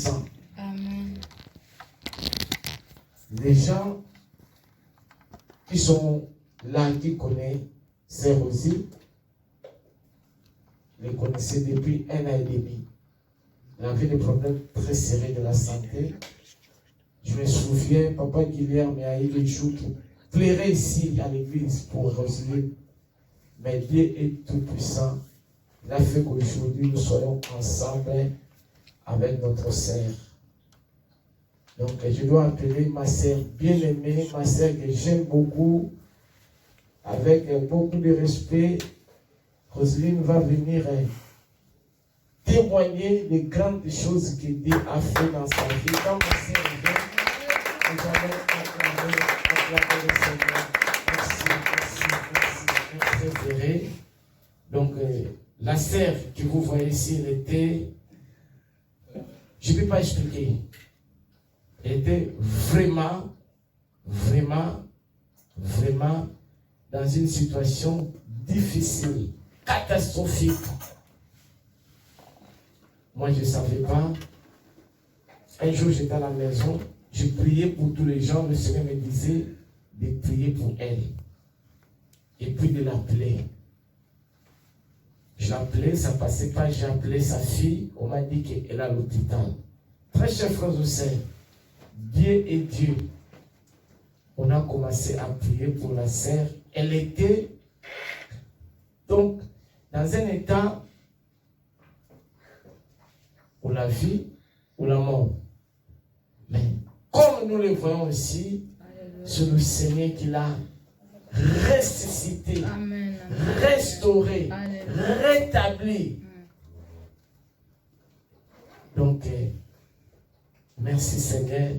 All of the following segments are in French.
puissant. Amen. Les gens qui sont là, qui connaissent Sœur Rosie, les connaissaient depuis 1 an et demi. Elle avait des problèmes très sérieux de la santé. Je me souviens, Papa Guilherme a eu des jours qui plairait ici à l'église pour Roselyne. Mais Dieu est tout puissant. Il a fait qu'aujourd'hui nous soyons ensemble avec notre sœur. Donc je dois appeler ma sœur bien-aimée, ma sœur que j'aime beaucoup, avec beaucoup de respect. Roselyne va venir témoigner des grandes choses que Dieu a fait dans sa vie. Quand ma sœur vient, nous allons acclamer le Seigneur. Merci, Ferré. Donc, la sœur que vous voyez ici, elle était, je ne peux pas expliquer, elle était vraiment dans une situation difficile, catastrophique. Moi, je ne savais pas. Un jour, j'étais à la maison, je priais pour tous les gens. Le Seigneur me disait de prier pour elle. Et puis de l'appeler. Je l'appelais, ça ne passait pas. J'ai appelé sa fille. On m'a dit qu'elle est à l'hôpital. Très chers frères et sœurs, Dieu est Dieu. On a commencé à prier pour la sœur. Elle était donc dans un état ou la vie ou la mort. Mais comme nous le voyons ici, c'est le Seigneur qui l'a ressuscité, Amen. restauré, Alléluia. rétabli. Donc, merci Seigneur.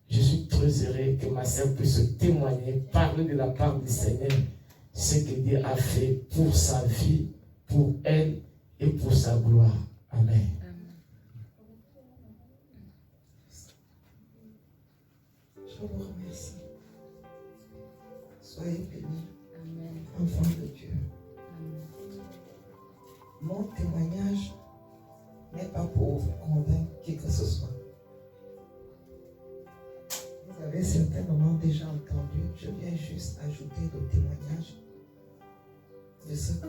Je suis très heureux que ma sœur puisse témoigner, parler de la part du Seigneur, ce que Dieu a fait pour sa vie, pour elle et pour sa gloire. Amen. Je vous remercie. Soyez bénis, Amen. enfants de Dieu. Amen. Mon témoignage n'est pas pour vous convaincre qui que ce soit. Vous avez certainement déjà entendu, je viens juste ajouter le témoignage de ce que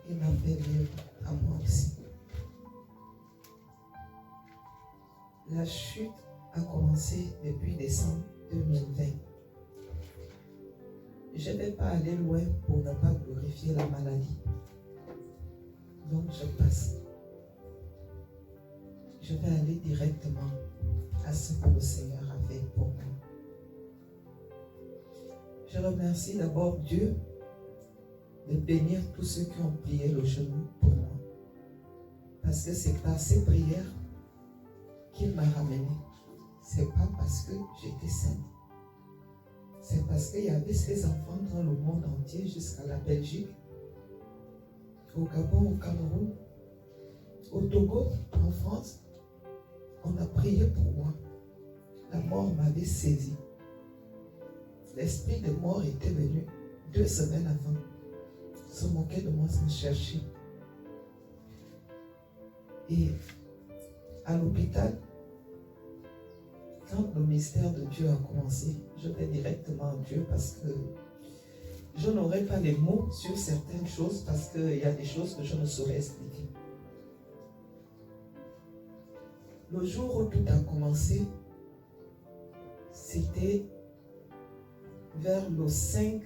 il m'a fait vivre à moi aussi. La chute a commencé depuis décembre 2020. Je ne vais pas aller loin pour ne pas glorifier la maladie. Donc je passe. Je vais aller directement à ce que le Seigneur a fait pour moi. Je remercie d'abord Dieu de bénir tous ceux qui ont plié le genou pour moi. Parce que c'est par ces prières qu'il m'a ramené. C'est pas parce que j'étais sainte. C'est parce qu'il y avait ces enfants dans le monde entier, jusqu'à la Belgique, au Gabon, au Cameroun, au Togo, en France. On a prié pour moi. La mort m'avait saisi. L'esprit de mort était venu 2 semaines avant. Se moquer de moi, me chercher. Et à l'hôpital, quand le mystère de Dieu a commencé, je vais directement à Dieu parce que je n'aurai pas les mots sur certaines choses parce qu'il y a des choses que je ne saurais expliquer. Le jour où tout a commencé, c'était vers le 5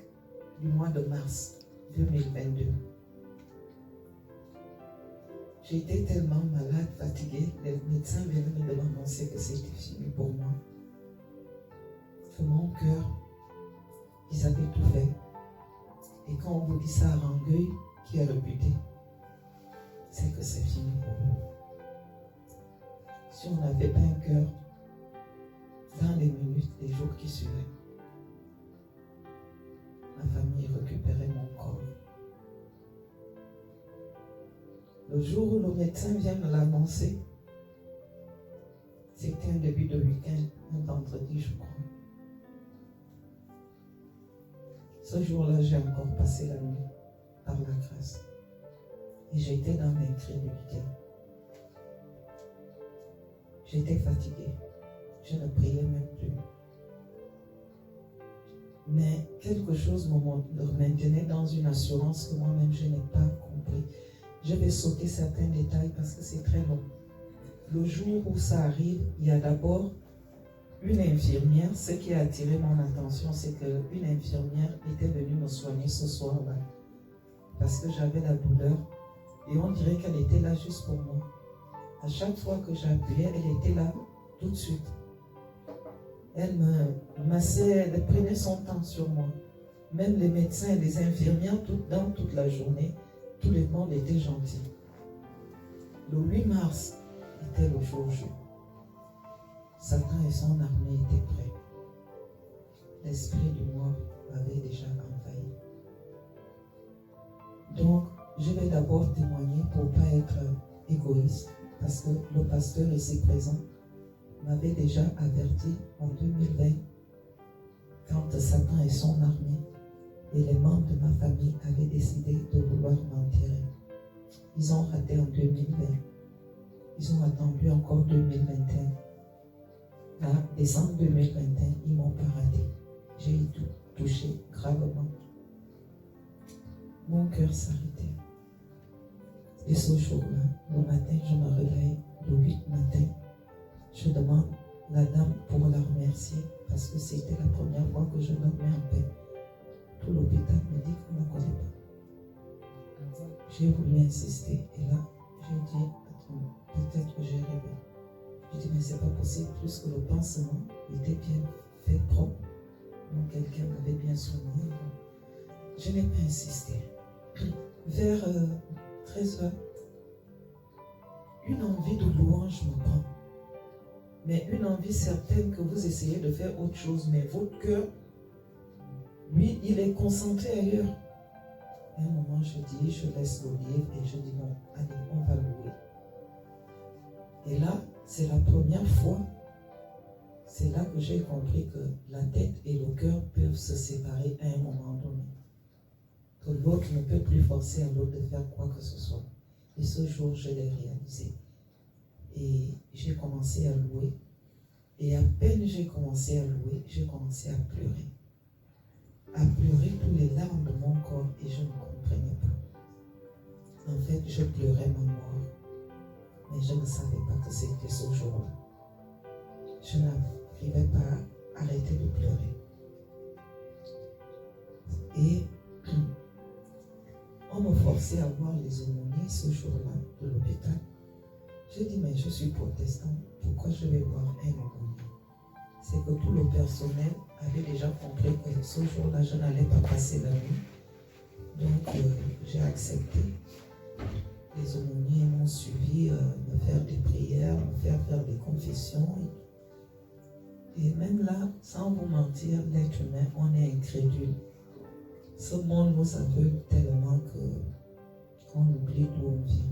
du mois de mars 2022. J'étais tellement malade, fatiguée, les médecins venaient de m'annoncer que c'était fini pour moi. Que mon cœur, ils avaient tout fait. Et quand on vous dit ça à Rangueil, qui est rebuté, c'est que c'est fini pour vous. Si on n'avait pas un cœur, dans les minutes, les jours qui suivaient, ma famille récupérait mon corps. Le jour où le médecin vient me l'annoncer, c'était un début de week-end, un vendredi, je crois. Ce jour-là, j'ai encore passé la nuit par la grâce. Et j'étais dans l'incrédulité. J'étais fatiguée. Je ne priais même plus. Mais quelque chose me maintenait dans une assurance que moi-même je n'ai pas compris. Je vais sauter certains détails parce que c'est très long. Le jour où ça arrive, il y a d'abord une infirmière. Ce qui a attiré mon attention, c'est qu'une infirmière était venue me soigner ce soir-là. Parce que j'avais la douleur. Et on dirait qu'elle était là juste pour moi. À chaque fois que j'appuyais, elle était là tout de suite. Elle me massait, elle prenait son temps sur moi. Même les médecins et les infirmières, dans toute la journée, tout le monde était gentil. Le 8 mars était le jour J. Satan et son armée étaient prêts. L'esprit du mort m'avait déjà envahi. Donc, je vais d'abord témoigner pour ne pas être égoïste, parce que le pasteur ici présent m'avait déjà averti en 2020, quand Satan et son armée et les membres de ma famille avaient décidé de vouloir m'enterrer. Ils ont raté en 2020. Ils ont attendu encore 2021. En décembre 2021, ils m'ont pas raté. J'ai été touché gravement. Mon cœur s'arrêtait. Et ce jour-là, le matin, je me réveille, le 8 matin, je demande la dame pour la remercier parce que c'était la première fois que je dormais en paix. Tout l'hôpital me dit qu'on ne me connaît pas. J'ai voulu insister et là, j'ai dit, peut-être que j'ai rêvé. J'ai dit, mais c'est pas possible, puisque le pansement était bien fait propre. Donc quelqu'un m'avait bien soigné. Je n'ai pas insisté. Vers 13h, une envie de louange me prend. Mais une envie certaine que vous essayez de faire autre chose, mais votre cœur, lui, il est concentré ailleurs. À un moment, je dis, je laisse le livre et je dis non, allez, on va louer. Et là, c'est la première fois, c'est là que j'ai compris que la tête et le cœur peuvent se séparer à un moment donné. Que l'autre ne peut plus forcer à l'autre de faire quoi que ce soit. Et ce jour, je l'ai réalisé. Et j'ai commencé à louer. Et à peine j'ai commencé à louer, j'ai commencé à pleurer. À pleurer tous les larmes de mon corps et je ne comprenais pas. En fait, je pleurais ma mort. Mais je ne savais pas que c'était ce jour-là. Je n'arrivais pas à arrêter de pleurer. Et on me forçait à voir les aumôniers ce jour-là de l'hôpital. J'ai dit, mais je suis protestant, pourquoi je vais voir un aumônier? C'est que tout le personnel avait déjà compris que ce jour-là, je n'allais pas passer la nuit. Donc, j'ai accepté. Les aumôniers m'ont suivi, me faire des prières, me faire des confessions. Et même là, sans vous mentir, l'être humain, on est incrédule. Ce monde nous aveugle tellement qu'on oublie d'où on vient.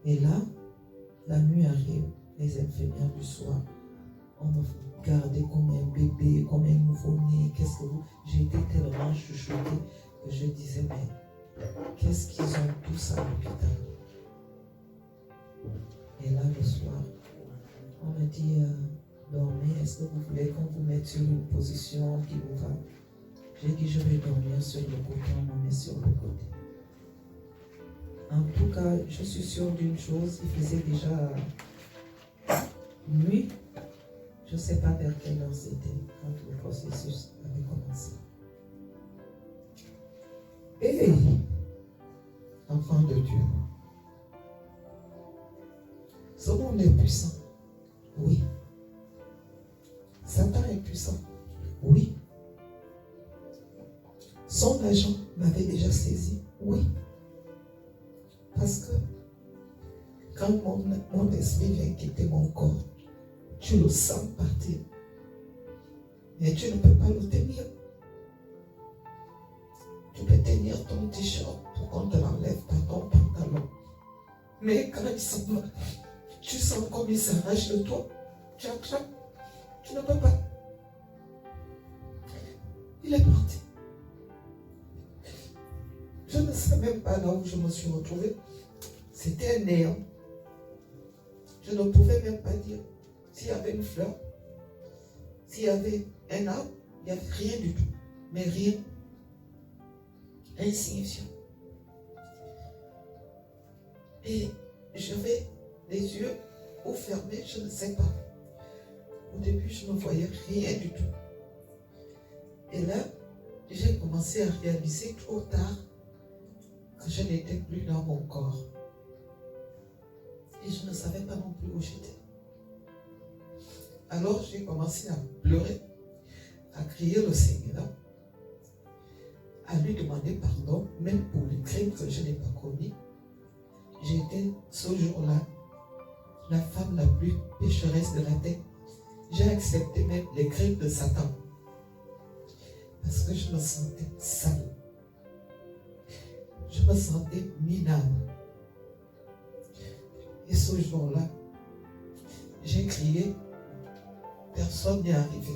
Et là, la nuit arrive, les infirmières du soir, on me gardait comme un bébé, comme un nouveau-né. Qu'est-ce que vous... J'étais tellement chuchotée que je disais, mais qu'est-ce qu'ils ont tous à l'hôpital? Et là, le soir, on me dit, dormez, est-ce que vous voulez qu'on vous mette sur une position qui vous va? J'ai dit, je vais dormir sur le côté, on me met sur le côté. En tout cas, je suis sûre d'une chose, il faisait déjà nuit. Je ne sais pas vers quelle heure c'était quand le processus avait commencé. Et enfant de Dieu, ce monde est puissant. Oui. Satan est puissant. Oui. Son agent m'avait déjà saisi. Oui. Parce que quand mon esprit vient quitter mon corps, tu le sens partir. Mais tu ne peux pas le tenir. Tu peux tenir ton t-shirt pour qu'on te l'enlève par ton pantalon. Mais quand il s'en va, tu sens comme il s'arrache de toi. Tu attrapes. Tu ne peux pas. Il est parti. Je ne sais même pas là où je me suis retrouvée. C'était un néant. Je ne pouvais même pas dire s'il y avait une fleur, s'il y avait un arbre, il n'y avait rien du tout. Mais rien. Insignifiant. Et j'avais les yeux ou fermés, je ne sais pas. Au début, je ne voyais rien du tout. Et là, j'ai commencé à réaliser trop tard que je n'étais plus dans mon corps. Et je ne savais pas non plus où j'étais. Alors, j'ai commencé à pleurer, à crier le Seigneur, à lui demander pardon, même pour les crimes que je n'ai pas commis. J'étais ce jour-là la femme la plus pécheresse de la terre. J'ai accepté même les crimes de Satan. Parce que je me sentais sale. Je me sentais minable. Et ce jour-là, j'ai crié, personne n'est arrivé.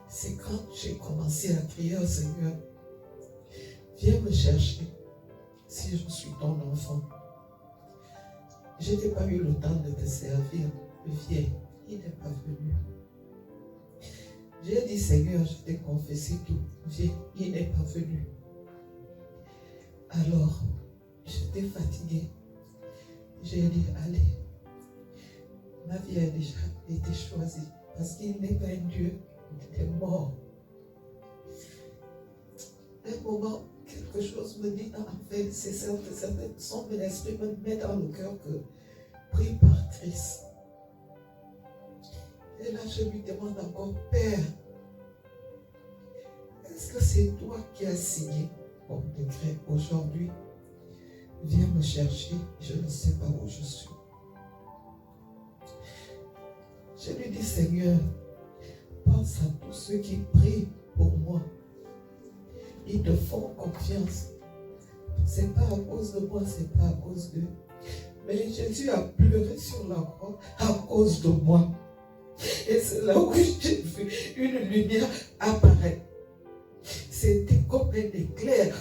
C'est quand j'ai commencé à crier au Seigneur, viens me chercher si je suis ton enfant. Je n'ai pas eu le temps de te servir. Viens, il n'est pas venu. J'ai dit, Seigneur, je t'ai confessé tout. Viens, il n'est pas venu. Alors, j'étais fatiguée. J'ai dit, allez, ma vie a déjà été choisie parce qu'il n'est pas un Dieu, il est mort. Un moment, quelque chose me dit, en fait, c'est certain, son esprit me met dans le cœur que prie par Christ. Et là, je lui demande encore, Père, est-ce que c'est toi qui as signé mon décret aujourd'hui? Viens me chercher, je ne sais pas où je suis. Je lui dis, Seigneur, pense à tous ceux qui prient pour moi. Ils te font confiance. C'est pas à cause de moi, c'est pas à cause d'eux. Mais Jésus a pleuré sur la croix à cause de moi. Et c'est là où j'ai vu une lumière apparaître. C'était comme un éclair.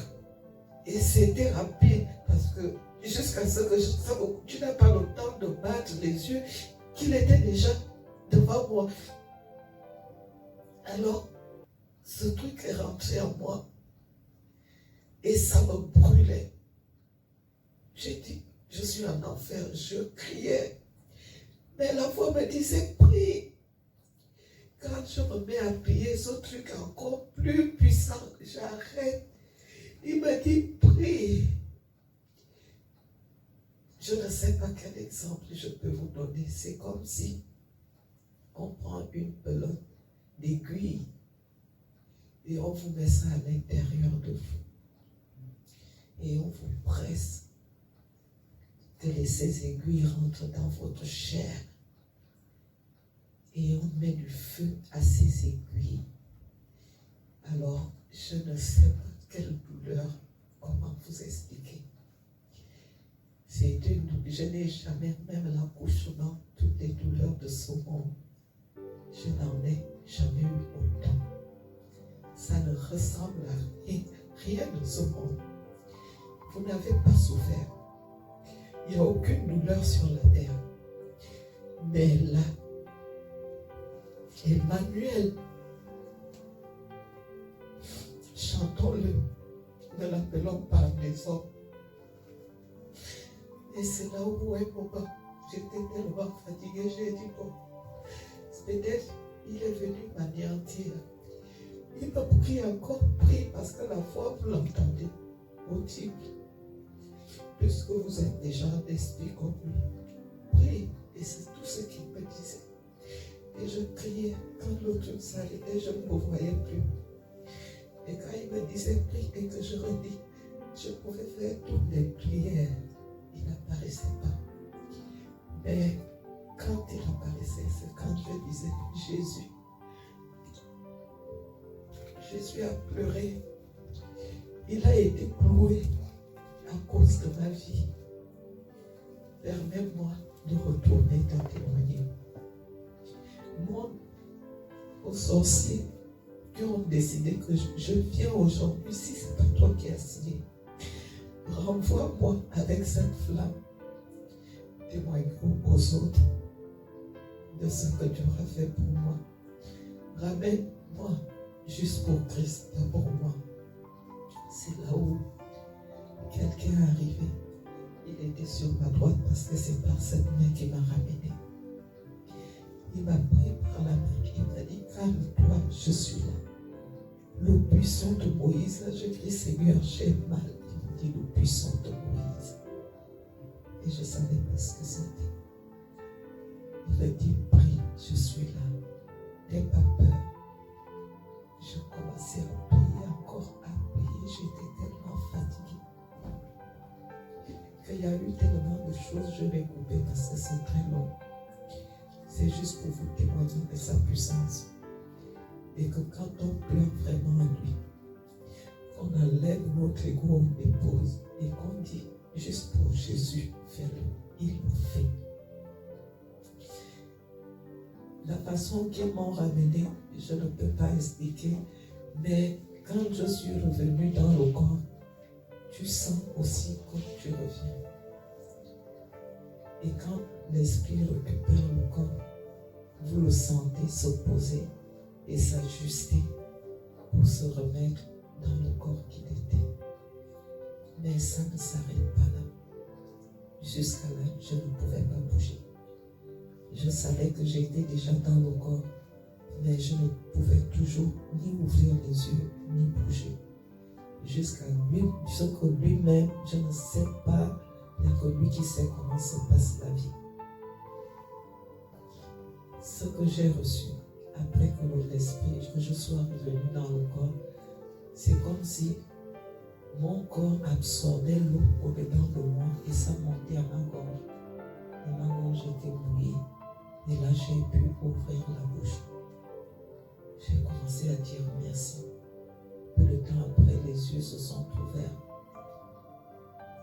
Et c'était rapide. Parce que jusqu'à ce que tu n'as pas le temps de battre les yeux, qu'il était déjà devant moi. Alors, ce truc est rentré en moi. Et ça me brûlait. J'ai dit, je suis en enfer. Je criais. Mais la voix me disait, prie. Quand je me mets à prier, ce truc encore plus puissant, j'arrête. Il me dit, prie. Je ne sais pas quel exemple je peux vous donner. C'est comme si on prend une pelote d'aiguille et on vous met ça à l'intérieur de vous. Et on vous presse que ces aiguilles rentrent dans votre chair. Et on met du feu à ces aiguilles. Alors, je ne sais pas quelle douleur, comment vous expliquer. C'est une douleur. Je n'ai jamais, même l'accouchement, toutes les douleurs de ce monde, je n'en ai jamais eu autant. Ça ne ressemble à rien de ce monde. Vous n'avez pas souffert. Il n'y a aucune douleur sur la terre. Mais là, Emmanuel, chantons-le, ne l'appelons pas des hommes. Et c'est là où un moment, j'étais tellement fatiguée, j'ai dit, bon, peut-être il est venu m'anéantir. Il m'a pris encore, pris, parce que la foi, vous l'entendez, audible, puisque vous êtes déjà d'esprit comme lui. Prie, et c'est tout ce qu'il me disait. Et je criais, quand l'autre s'arrêtait, je ne me voyais plus. Et quand il me disait prie et que je redis, je pouvais faire toutes les prières. Il n'apparaissait pas. Mais quand il apparaissait, c'est quand je disais Jésus. Jésus a pleuré. Il a été cloué à cause de ma vie. Permets-moi de retourner te témoigner. Moi, aux sorciers qui ont décidé que je viens aujourd'hui, si ce n'est pas toi qui as signé, renvoie-moi avec cette flamme témoigner aux autres de ce que Dieu a fait pour moi. Ramène-moi juste pour Christ, pas pour moi. C'est là où quelqu'un est arrivé. Il était sur ma droite parce que c'est par cette main qui m'a ramené. Il m'a pris par la main. Il m'a dit, calme-toi, je suis là. Le puissant de Moïse, là, je dis, Seigneur, j'ai mal. Il me dit, le puissant de Moïse. Et je ne savais pas ce que c'était. Il me dit, prie, je suis là. N'aie pas peur. Je commençais à prier, encore à prier. J'étais tellement fatiguée qu'il y a eu tellement de choses, je vais couper parce que c'est très long. C'est juste pour vous témoigner de sa puissance. Et que quand on pleure vraiment en lui, qu'on enlève notre ego, on dépose et qu'on dit juste pour Jésus, fais-le. Il le fait. La façon qu'ils m'ont ramené, je ne peux pas expliquer, mais quand je suis revenu dans le corps, tu sens aussi quand tu reviens. Et quand l'esprit récupère le corps, vous le sentez s'opposer et s'ajuster pour se remettre dans le corps qu'il était. Mais ça ne s'arrête pas là. Jusqu'à là, je ne pouvais pas bouger. Je savais que j'étais déjà dans le corps, mais je ne pouvais toujours ni ouvrir les yeux, ni bouger. Jusqu'à lui, ce que lui-même, je ne sais pas, il n'y a que lui qui sait comment se passe la vie. Ce que j'ai reçu, après que l'esprit, que je sois revenu dans le corps, c'est comme si mon corps absorbait l'eau au-dedans de moi et ça montait à ma gorge. Et ma gorge était bouillie. Et là, j'ai pu ouvrir la bouche. J'ai commencé à dire merci. Peu de temps après, les yeux se sont ouverts.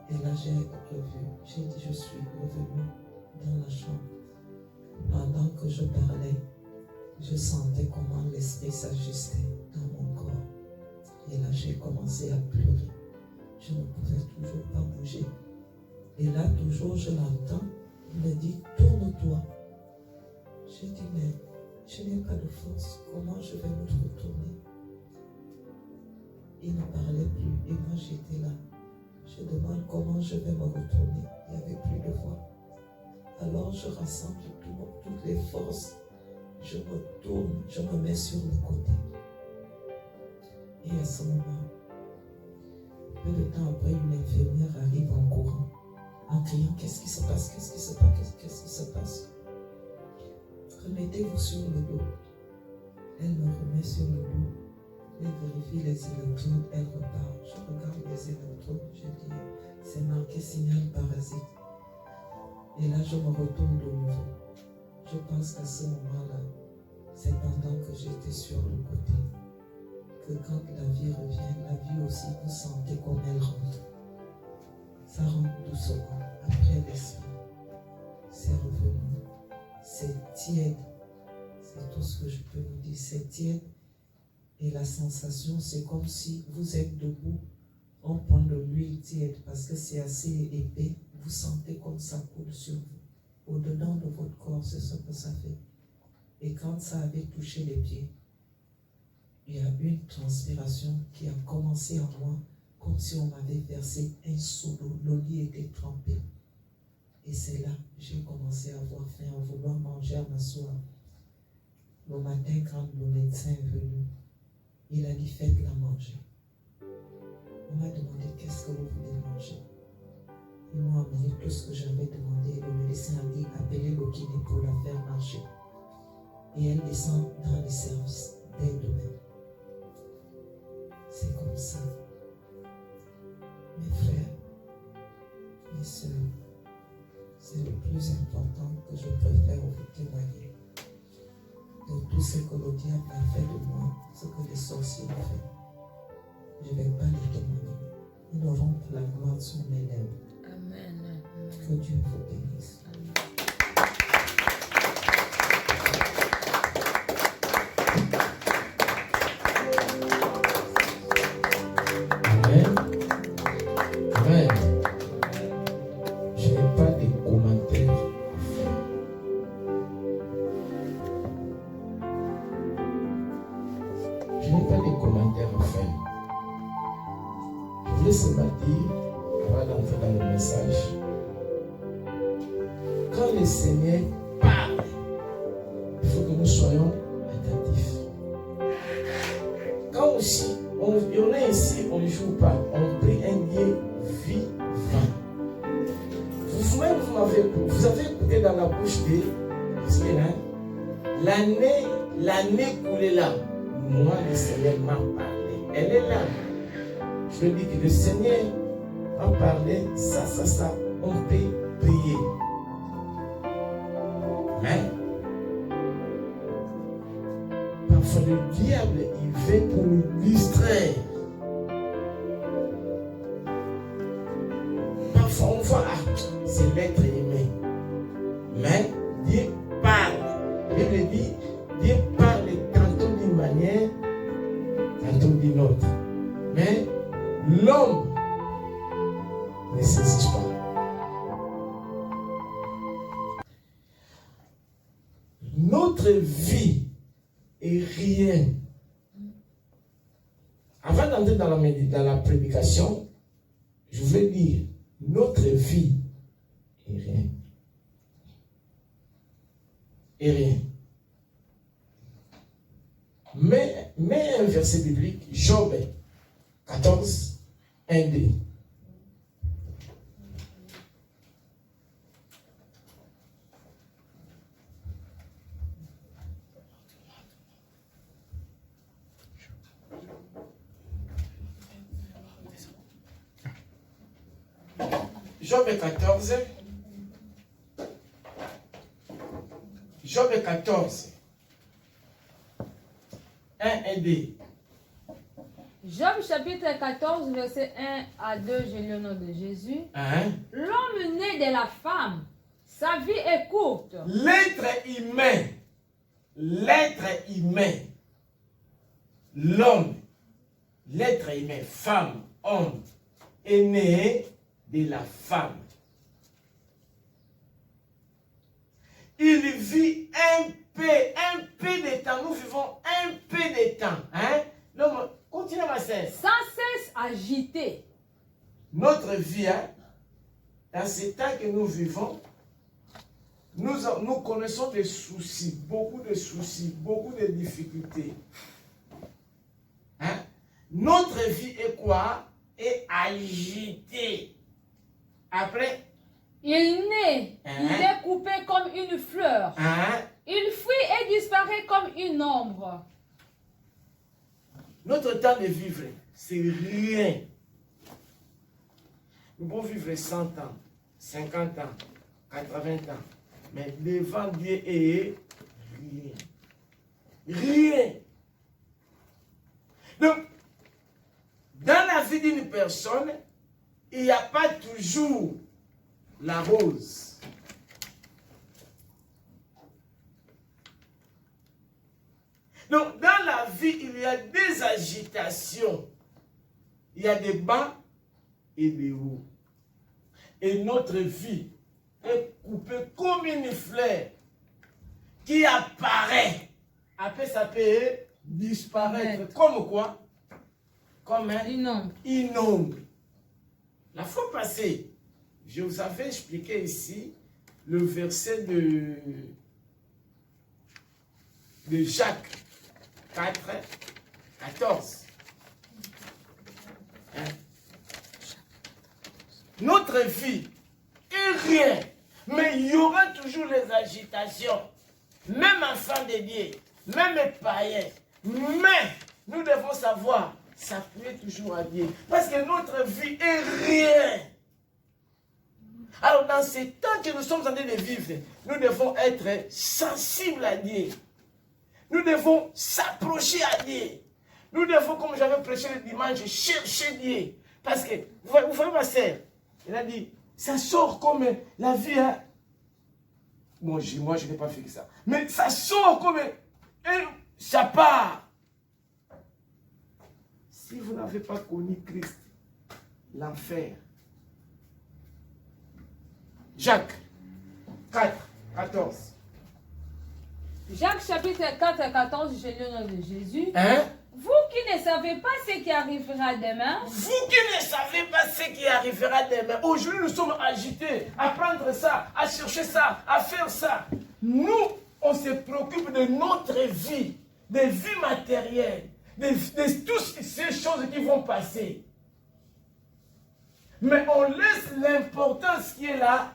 Et là, j'ai revu. J'ai dit, je suis revenu dans la chambre. Pendant que je parlais, je sentais comment l'esprit s'ajustait dans mon corps. Et là, j'ai commencé à pleurer. Je ne pouvais toujours pas bouger. Et là, toujours, je l'entends. Il me dit, tourne-toi. J'ai dit, mais je n'ai pas de force. Comment je vais me retourner? Il ne parlait plus. Et moi, j'étais là. Je demande comment je vais me retourner. Il n'y avait plus de voix. Alors, je rassemble toutes les forces. Je me tourne. Je me mets sur le côté. Et à ce moment, peu de temps après, une infirmière arrive en courant, en criant, qu'est-ce qui se passe? Qu'est-ce qui se passe? Qu'est-ce qui se passe? Remettez-vous sur le dos. Elle me remet sur le dos. Elle vérifie les électrodes. Elle repart. Je regarde les électrodes. Je dis, c'est marqué signal parasite. Et là, je me retourne de nouveau. Je pense qu'à ce moment-là, c'est pendant que j'étais sur le côté, que quand la vie revient, la vie aussi, vous sentez comme elle rentre. Ça rentre doucement. Après l'esprit, c'est revenu. C'est tiède. C'est tout ce que je peux vous dire. C'est tiède. Et la sensation, c'est comme si vous êtes debout. On prend de l'huile tiède parce que c'est assez épais. Vous sentez comme ça coule sur vous. Au-dedans de votre corps, c'est ce que ça fait. Et quand ça avait touché les pieds, il y a une transpiration qui a commencé en moi, comme si on m'avait versé un seau d'eau. Le lit était trempé. Et c'est là que j'ai commencé à avoir faim, à vouloir manger, à m'asseoir. Le matin, quand le médecin est venu, il a dit, faites-la manger. On m'a demandé, qu'est-ce que vous voulez manger? Ils m'ont amené tout ce que j'avais demandé. Le médecin a dit, appelez le kiné pour la faire marcher. Et elle descend dans les services dès demain. C'est comme ça. Mes frères, mes soeurs, c'est le plus important que je préfère vous témoigner. De tout ce que le diable a fait de moi, ce que les sorciers ont fait. Je ne vais pas les témoigner. Ils n'auront pas la gloire sur mes lèvres. Amen. Que Dieu vous bénisse. Amen. Amen. Je n'ai pas de commentaires. commentaire à faire. Je voulais seulement dire, avant d'entrer dans le message, quand le Seigneur parle, il faut que nous soyons attentifs. Quand aussi, on est ici, on ne joue pas, on prie un Dieu vivant. Vous-même, vous avez écouté dans la bouche de Christine, l'année coulée là, moi, le Seigneur m'a parlé. Elle est là. Je lui dis que le Seigneur m'a parlé, ça, on peut prier. Mais, parfois le diable, il vient pour nous distraire. Parfois on voit, c'est l'être aimé. Mais Dieu parle. La Bible dit, Dieu parle tantôt d'une manière, tantôt d'une autre. Mais l'homme ne saisit pas. Notre vie est rien. Avant d'entrer dans la prédication, je veux dire, notre vie est rien. Et rien. Mais un verset biblique, Job 14, 1, 2. Job 14. Job 14. 1 et 2. Job chapitre 14, verset 1 à 2, je lis au nom de Jésus. Hein? L'homme né de la femme, sa vie est courte. L'être humain, l'homme, l'être humain, femme, homme, est né de la femme. Il vit un peu de temps. Nous vivons un peu de temps. Hein? L'homme, continue ma sœur. Sans cesse agité. Notre vie, hein, dans ce temps que nous vivons, nous connaissons des soucis, beaucoup de difficultés. Hein? Notre vie est quoi? Est agitée. Après, Il naît, Hein? il est coupé comme une fleur. hein, Il fuit et disparaît comme une ombre. notre temps de vivre, c'est rien. Nous pouvons vivre 100 ans, 50 ans, 80 ans. Mais devant Dieu est rien. Rien. Donc, dans la vie d'une personne, il n'y a pas toujours la rose. Donc, dans la vie, il y a des agitations. Il y a des bas et des hauts. Et notre vie est coupée comme une fleur qui apparaît. Après, ça peut disparaître. Comme quoi? Comme Une ombre. une ombre. La fois passée, je vous avais expliqué ici le verset de Jacques 4, 14. Hein? Notre vie est rien, mais il y aura toujours les agitations. Même enfants de Dieu, même païens. Mais nous devons savoir s'appuyer toujours à Dieu. Parce que notre vie est rien. Alors dans ces temps que nous sommes en train de vivre, nous devons être sensibles à Dieu. Nous devons s'approcher à Dieu. Nous devons, comme j'avais prêché le dimanche, chercher Dieu. Parce que, vous voyez ma sœur, elle a dit, ça sort comme la vie. Hein? Bon, moi, je n'ai pas fait ça. Mais ça sort comme ça part. Si vous n'avez pas connu Christ, l'enfer. Jacques 4, 14. Jacques chapitre 4 et 14, je lis au nom de Jésus. Hein? Vous qui ne savez pas ce qui arrivera demain, vous qui ne savez pas ce qui arrivera demain, aujourd'hui nous sommes agités à prendre ça, à chercher ça, à faire ça. Nous, on se préoccupe de notre vie, des vies matérielles, de toutes ces choses qui vont passer. Mais on laisse l'importance qui est là,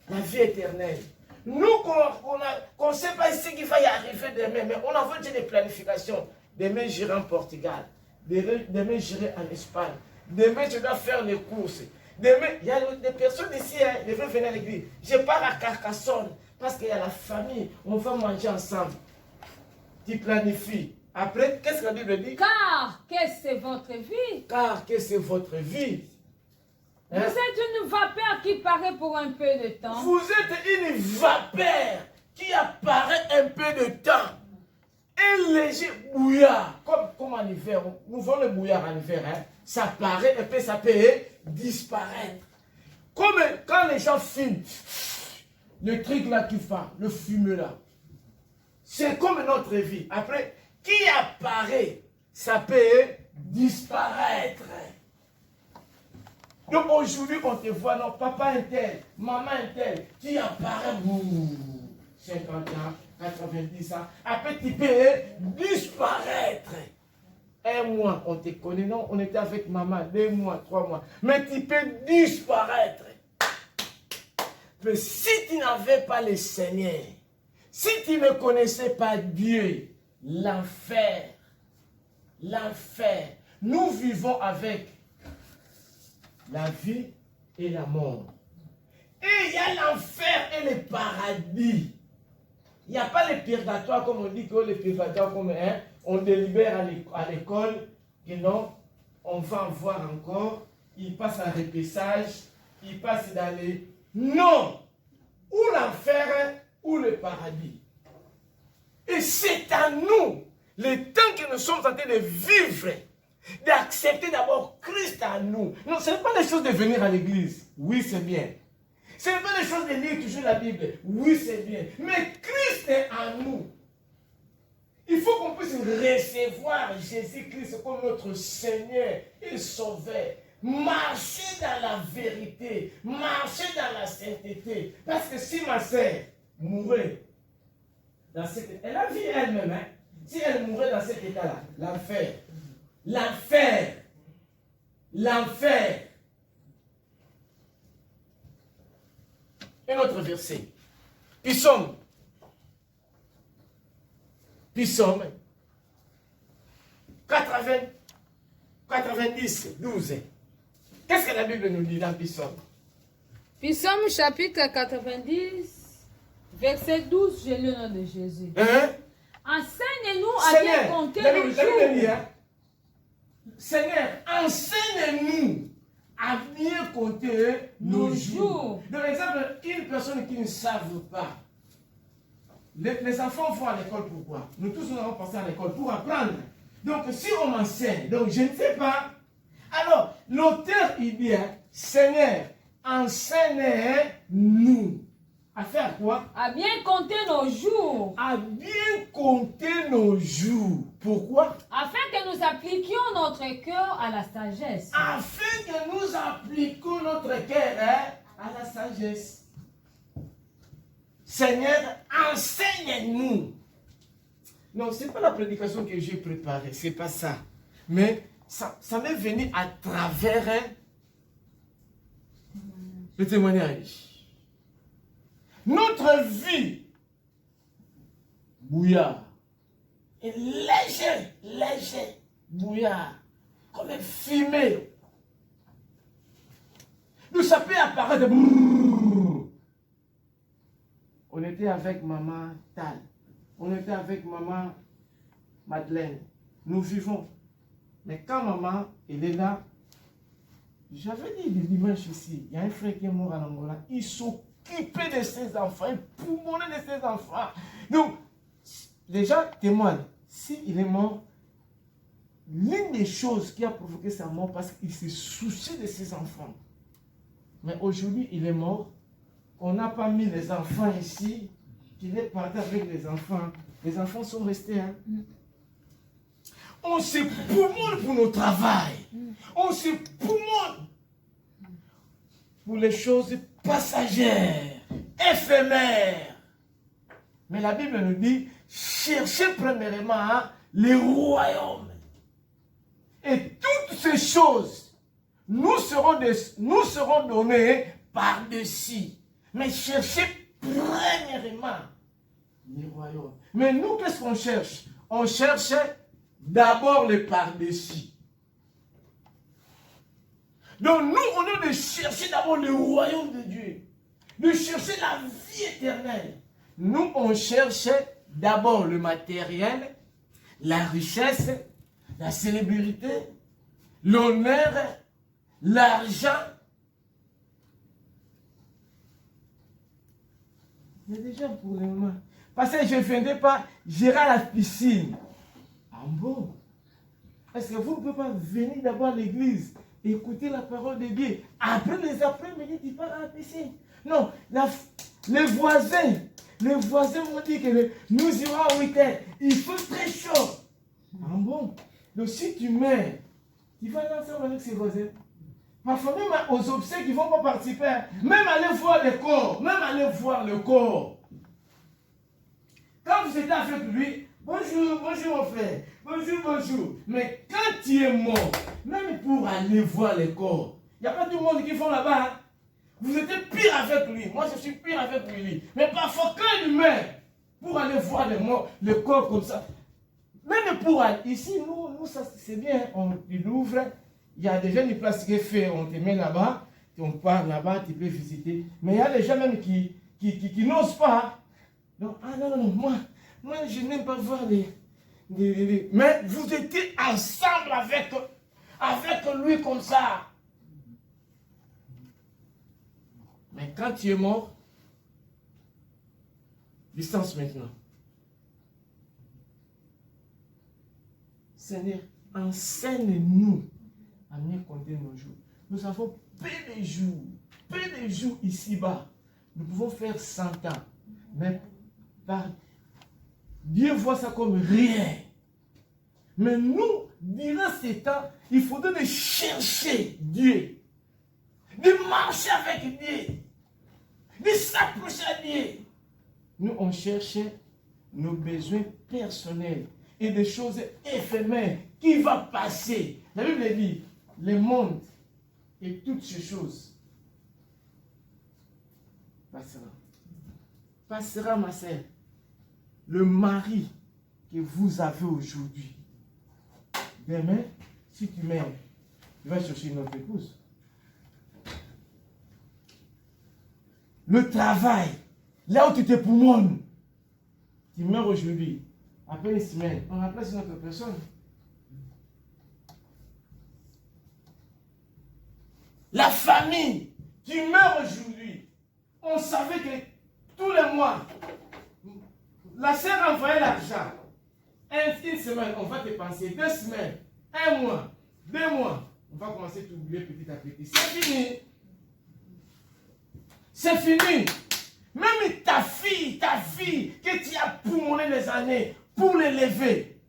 la vie éternelle. Nous, qu'on ne sait pas ce qui va y arriver demain, mais on a fait des planifications. Demain, j'irai en Portugal. Demain, j'irai en Espagne. Demain, je dois faire les courses. Demain, il y a des personnes ici, hein, ils veulent venir à l'église. Je pars à Carcassonne parce qu'il y a la famille. On va manger ensemble. Tu planifies. Après, qu'est-ce que la Bible dit? car qu'est-ce que c'est votre vie? Car qu'est-ce que c'est votre vie? Vous êtes une vapeur qui paraît pour un peu de temps. Vous êtes une vapeur qui apparaît un peu de temps. Un léger bouillard, comme en hiver, nous voyons le bouillard en hiver, hein, ça paraît un peu, ça peut disparaître. Comme quand les gens fument, le truc là qui fait, le fumeux là, c'est comme notre vie. Après, qui apparaît, ça peut disparaître. Donc aujourd'hui, on te voit, non, papa un tel, maman un tel, qui apparaît, 50 ans, 90 ans, après tu peux disparaître. Un mois, on te connaît, non, on était avec maman, 2 mois, 3 mois, mais tu peux disparaître. Mais si tu n'avais pas le Seigneur, si tu ne connaissais pas Dieu, l'enfer, nous vivons avec la vie et la mort. Et il y a l'enfer et le paradis. Il n'y a pas le purgatoire comme on dit que le purgatoire comme on délibère à l'école et non, on va en voir encore, il passe à repêchage, il passe dans les... Non! Ou l'enfer ou le paradis. Et c'est à nous, le temps que nous sommes en train de vivre, d'accepter d'abord Christ en nous. Non, ce n'est pas les choses de venir à l'église. Oui, c'est bien. Ce n'est pas les choses de lire toujours la Bible. Oui, c'est bien. Mais Christ est en nous. Il faut qu'on puisse recevoir Jésus-Christ comme notre Seigneur et Sauveur. Marcher dans la vérité. Marcher dans la sainteté. Parce que si ma sœur mourait dans cet état, elle a vu elle-même, hein? Si elle mourait dans cet état-là, l'enfer. L'enfer. L'enfer. Un autre verset. Psaume 90, 12. Qu'est-ce que la Bible nous dit dans Psaume? Psaume chapitre 90, verset 12, j'ai le nom de Jésus. Hein? Enseigne-nous à bien compter nos jours. Seigneur, enseigne-nous à bien compter nos jours. Par exemple, une personne qui ne savent pas. Les enfants vont à l'école pourquoi? Nous tous nous avons passé à l'école pour apprendre. Donc si on m'enseigne, donc je ne sais pas. Alors, l'auteur il dit, Seigneur, enseigne-nous. À faire quoi? À bien compter nos jours. À bien compter nos jours. Pourquoi? Afin que nous appliquions notre cœur à la sagesse. Afin que nous appliquions notre cœur à la sagesse. Seigneur, enseigne-nous. Non, ce n'est pas la prédication que j'ai préparée, ce n'est pas ça. Mais ça m'est venu à travers le témoignage. Notre vie, bouillard, est léger, bouillard, comme une fumée. Nous, ça peut apparaître. On était avec maman Tal, on était avec maman Madeleine. Nous vivons. Mais quand maman, elle est là, j'avais dit le dimanche ici, il y a un frère qui est mort en Angola, il s'occupait de ses enfants, il poumonnait de ses enfants. Donc, les gens témoignent, s'il est mort, l'une des choses qui a provoqué sa mort, parce qu'il s'est soucié de ses enfants. Mais aujourd'hui, il est mort. On n'a pas mis les enfants ici, qu'il est parti avec les enfants. Les enfants sont restés. Hein? on se poumonne pour nos travails. On se poumonne pour les choses passagères, éphémères. Mais la Bible nous dit, cherchez premièrement les royaumes. Et toutes ces choses nous seront données par-dessus. Mais cherchez premièrement les royaumes. Mais nous, qu'est-ce qu'on cherche? On cherche d'abord le par-dessus. Donc nous, au lieu de chercher d'abord le royaume de Dieu, de chercher la vie éternelle, nous, on cherche d'abord le matériel, la richesse, la célébrité, l'honneur, l'argent. Il y a déjà pour le moment. Parce que je ne viendrai pas gérer la piscine. Ah bon? Parce que vous ne pouvez pas venir d'abord à l'église, écouter la parole de Dieu. Après les après-midi, tu pars à la piscine. Non, les voisins m'ont dit que nous irons à 8 heures. Il fait très chaud. Ah bon? Donc si tu meurs, tu vas aller ensemble avec ses voisins. Parfois même aux obsèques, ils ne vont pas participer. Même aller voir le corps. Même aller voir le corps. Quand vous êtes avec lui, bonjour, bonjour mon frère. Bonjour, bonjour. Mais quand tu es mort, même pour aller voir le corps, il n'y a pas tout le monde qui font là-bas. Hein? Vous êtes pire avec lui. Moi, je suis pire avec lui. Mais parfois, quand il meurt, pour aller voir le corps comme ça, même pour aller, ici, nous ça c'est bien, il ouvre, il y a déjà une place qui est faite, on te met là-bas, on part là-bas, tu peux visiter. Mais il y a des gens même qui n'osent pas. Donc, ah non, moi je n'aime pas voir les... Mais vous étiez ensemble avec lui comme ça. Mais quand tu es mort, distance maintenant. Seigneur, enseigne-nous à mieux compter nos jours. Nous avons peu de jours ici-bas. Nous pouvons faire 100 ans. Mais Dieu voit ça comme rien. Mais nous, durant ces temps, il faudrait chercher Dieu. De marcher avec Dieu. De s'approcher à Dieu. Nous, on cherche nos besoins personnels et des choses éphémères qui vont passer. La Bible dit, le monde et toutes ces choses passera, ma sœur. Le mari que vous avez aujourd'hui, demain, si tu meurs, tu vas chercher une autre épouse. Le travail, là où tu te poumonnes, tu meurs aujourd'hui. Après une semaine, on remplace une autre personne. La famille, tu meurs aujourd'hui. On savait que tous les mois, la sœur envoyait l'argent. Une semaine, on va dépenser. 2 semaines, 1 mois, 2 mois. On va commencer à t'oublier petit à petit. C'est fini. C'est fini. Même ta fille, que tu as poumonné les années pour l'élever,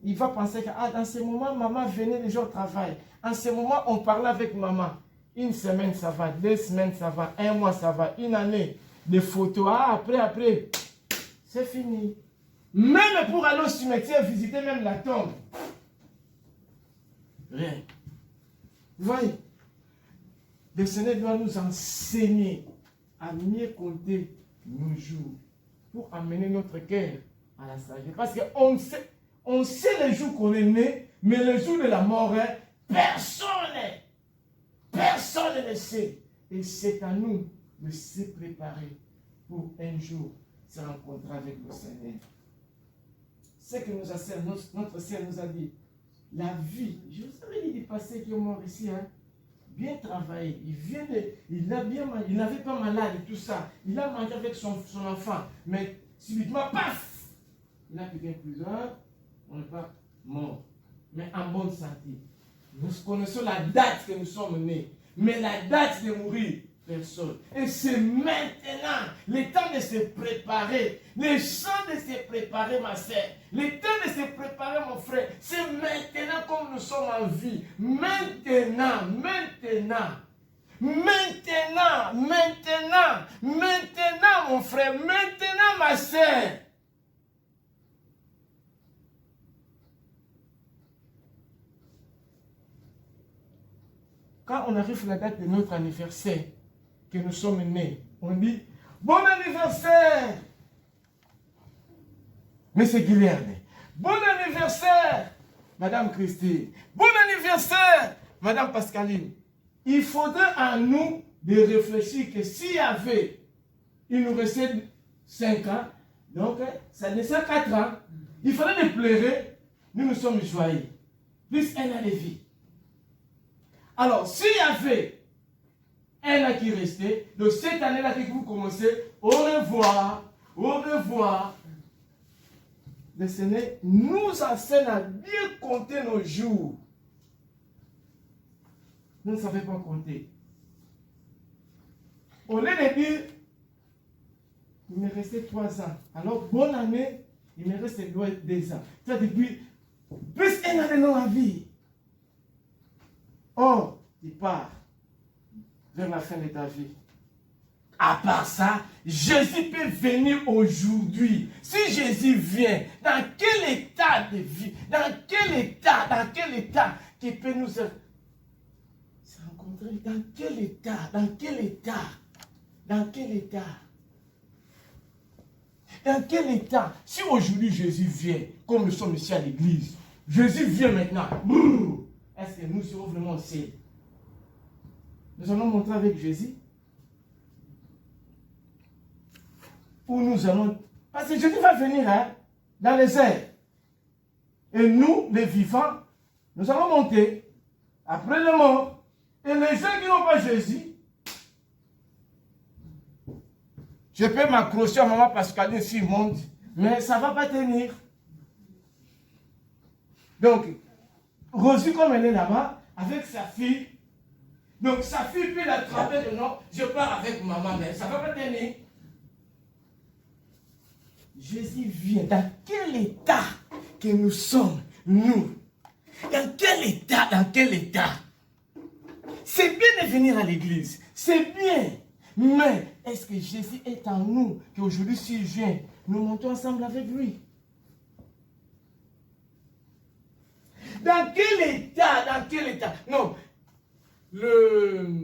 il va penser que dans ce moment, maman venait déjà au travail. En ce moment, on parlait avec maman. 1 semaine, ça va. 2 semaines, ça va. 1 mois, ça va. 1 année. Des photos. Après. C'est fini. Même pour aller au cimetière, visiter même la tombe. Rien. Vous voyez? Le Seigneur doit nous enseigner à mieux compter nos jours pour amener notre cœur à la sagesse. Parce qu'on sait les jours qu'on est né, mais les jours de la mort, personne ne le sait. Et c'est à nous de se préparer pour un jour se rencontrer avec le Seigneur. Ce que nous a notre Seigneur nous a dit, la vie, je vous avais dit du passé qui est mort ici, bien travaillé, il n'avait pas malade et tout ça, il a mangé avec son enfant, mais subitement, paf, il a quelqu'un plus on n'est pas mort, mais en bonne santé. Nous connaissons la date que nous sommes nés, mais la date de mourir, personne. Et c'est maintenant, le temps de se préparer, le temps de se préparer, ma soeur, le temps de se préparer, mon frère, c'est maintenant comme nous sommes en vie. Maintenant, mon frère, maintenant, ma soeur. Quand on arrive à la date de notre anniversaire, que nous sommes nés, on dit « Bon anniversaire, Monsieur Guilherme. Bon anniversaire, Madame Christine. Bon anniversaire, Madame Pascaline. » Il faudrait à nous de réfléchir que s'il y avait, il nous restait 5 ans, donc ça nous reste 4 ans, il fallait les pleurer, nous sommes joyeux. Plus un an de vie. Alors, s'il y avait un an qui restait, donc cette année-là que vous commencez, au revoir, le Seigneur nous enseigne à bien compter nos jours. Nous ne savons pas compter. Au lieu de dire, il me restait 3 ans. Alors, bonne année, il me reste 2 ans. Ça depuis plus un an dans la vie. Oh, tu pars vers la fin de ta vie. À part ça, Jésus peut venir aujourd'hui. Si Jésus vient, dans quel état de vie, dans quel état qui peut nous se rencontrer, dans quel état, si aujourd'hui Jésus vient, comme nous sommes ici à l'église, Jésus vient maintenant, est-ce que nous serons vraiment seuls? Nous allons montrer avec Jésus? Ou nous allons... Parce que Jésus va venir dans les airs. Et nous, les vivants, nous allons monter après le mort. Et les gens qui n'ont pas Jésus, je peux m'accrocher à maman Pascaline s'il monte, mais ça ne va pas tenir. Donc, Rosie, comme elle est là-bas, avec sa fille, donc sa fille peut l'attraper de non, je pars avec maman, mais ça ne va pas tenir. Jésus vient. Dans quel état que nous sommes, nous? Dans quel état? C'est bien de venir à l'église, c'est bien. Mais est-ce que Jésus est en nous? Qu'aujourd'hui, s'il vient, nous montons ensemble avec lui. Dans quel état? Non. Le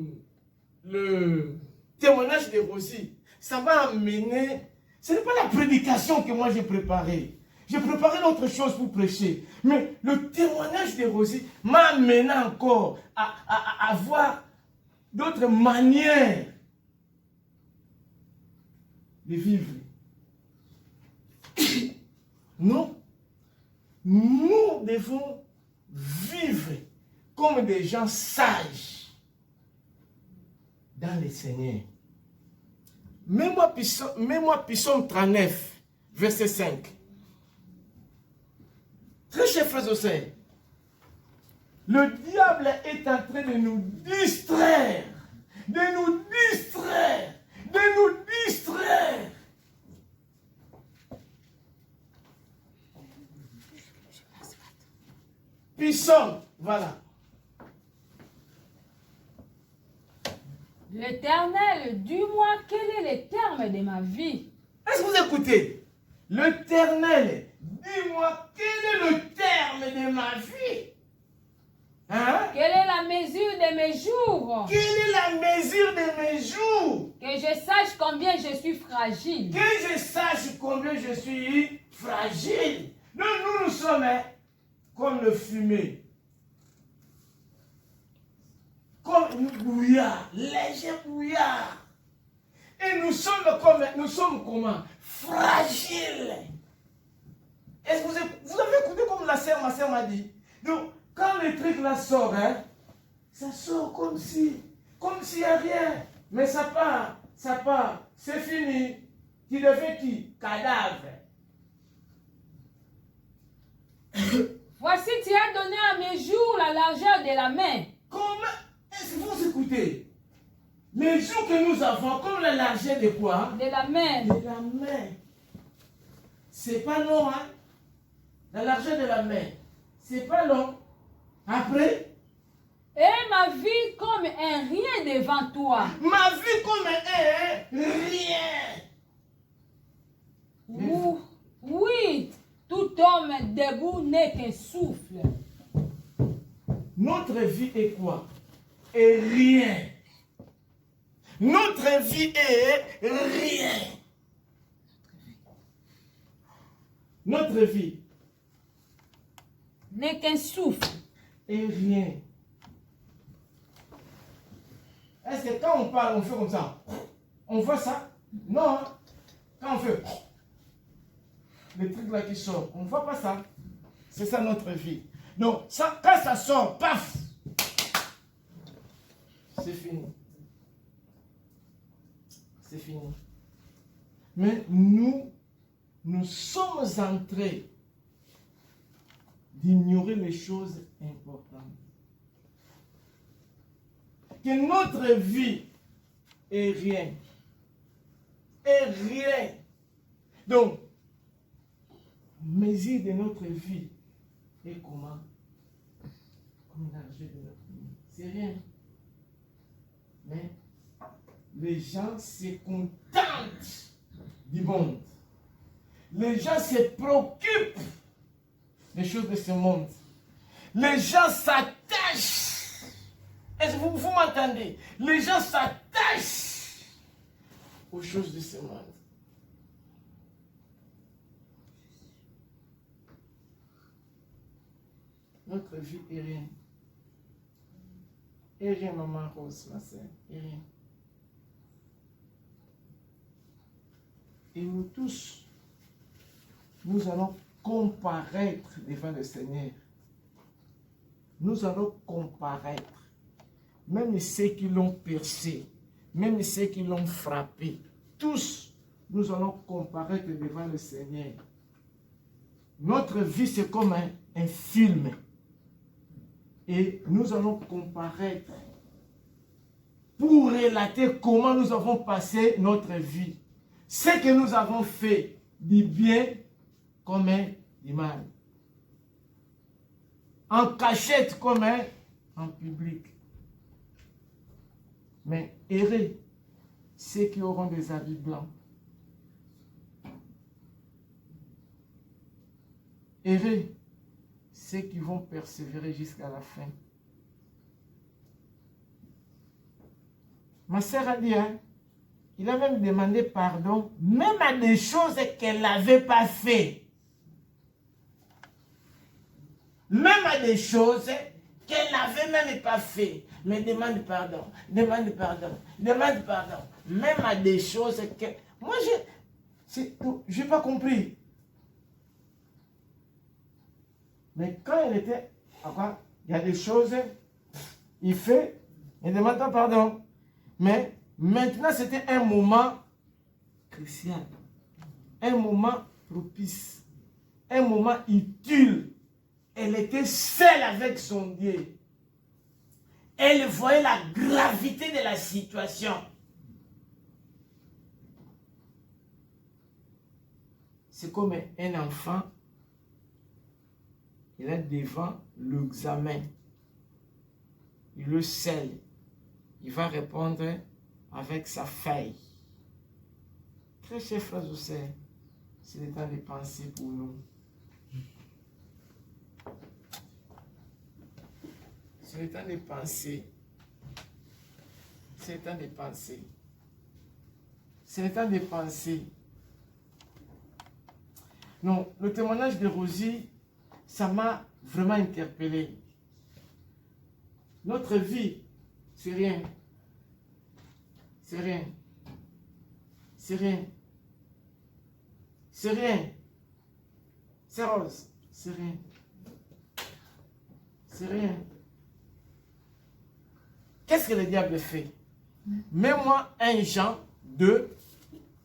témoignage de Rosie, ça va amener... Ce n'est pas la prédication que moi j'ai préparée. J'ai préparé d'autres choses pour prêcher. Mais le témoignage de Rosie m'a amené encore à voir d'autres manières de vivre. Non. Nous devons vivre comme des gens sages dans le Seigneur. Mets-moi Psaume 39, verset 5. Très chers frères et sœurs, le diable est en train de nous distraire. Psaume, voilà. L'Éternel, dis-moi quel est le terme de ma vie. Est-ce que vous écoutez? L'Éternel, dis-moi quel est le terme de ma vie. Hein? Quelle est la mesure de mes jours? Quelle est la mesure de mes jours? Que je sache combien je suis fragile. Que je sache combien je suis fragile. Nous sommes comme le fumier. Comme un brouillard, léger brouillard. Et nous sommes comment? Fragiles. Est-ce que vous avez écouté comme ma sœur m'a dit? Donc, quand le truc là sort, ça sort comme s'il n'y a rien. Mais ça part. C'est fini. Tu deviens qui? Cadavre. Voici, tu as donné à mes jours la largeur de la main. Comment est-ce que vous écoutez? Les jours que nous avons, comme la largeur de quoi? De la main. De la main. C'est pas long, hein? La largeur de la main. C'est pas long. Après, Et ma vie comme un rien devant toi. ma vie comme un rien. Oui, tout homme debout n'est qu'un souffle. Notre vie est quoi? Est rien. Notre vie est rien. Notre vie N'est qu'un souffle. est rien. Est-ce que quand on parle, on fait comme ça? On voit ça? Non. Quand on fait les trucs là qui sortent, on ne voit pas ça. C'est ça notre vie. Donc, ça, quand ça sort, paf! C'est fini. C'est fini. Mais nous sommes en train d'ignorer les choses importantes. Que notre vie est rien. Est rien. Donc, mesure de notre vie est comment? Comme l'argent de notre vie. C'est rien. Mais les gens se contentent du monde. Les gens se préoccupent des choses de ce monde. Les gens s'attachent. Est-ce que vous m'entendez? Les gens s'attachent aux choses de ce monde. Notre vie est rien. Et rien, maman Rose, ma soeur. Et rien. Et nous tous, nous allons comparaître devant le Seigneur. Nous allons comparaître. Même ceux qui l'ont percé, même ceux qui l'ont frappé, tous, nous allons comparaître devant le Seigneur. Notre vie, c'est comme un film. Et nous allons comparaître pour relater comment nous avons passé notre vie. Ce que nous avons fait du bien comme du mal. En cachette comme en public. Mais heureux ceux qui auront des habits blancs. Heureux ceux qui vont persévérer jusqu'à la fin. Ma sœur a dit, hein, il a même demandé pardon, même à des choses qu'elle n'avait pas fait. Même à des choses qu'elle n'avait même pas fait. Mais demande pardon, demande pardon, demande pardon. Même à des choses que... Moi, je n'ai pas compris. Mais quand elle était... Il y a des choses, il fait, il demande pas pardon. Mais maintenant, c'était un moment crucial. Un moment propice. Un moment utile. Elle était seule avec son Dieu. Elle voyait la gravité de la situation. C'est comme un enfant. Il est devant l'examen. Il le scelle. Il va répondre avec sa feuille. Très chers frères et sœurs, c'est le temps de penser pour nous. C'est le temps de penser. C'est le temps de penser. C'est le temps de penser. Non, le témoignage de Rosie, ça m'a vraiment interpellé. Notre vie, c'est rien. C'est rien. C'est rien. C'est rien. C'est rose. C'est rien. C'est rien. Qu'est-ce que le diable fait? Mets-moi 1 Jean 2,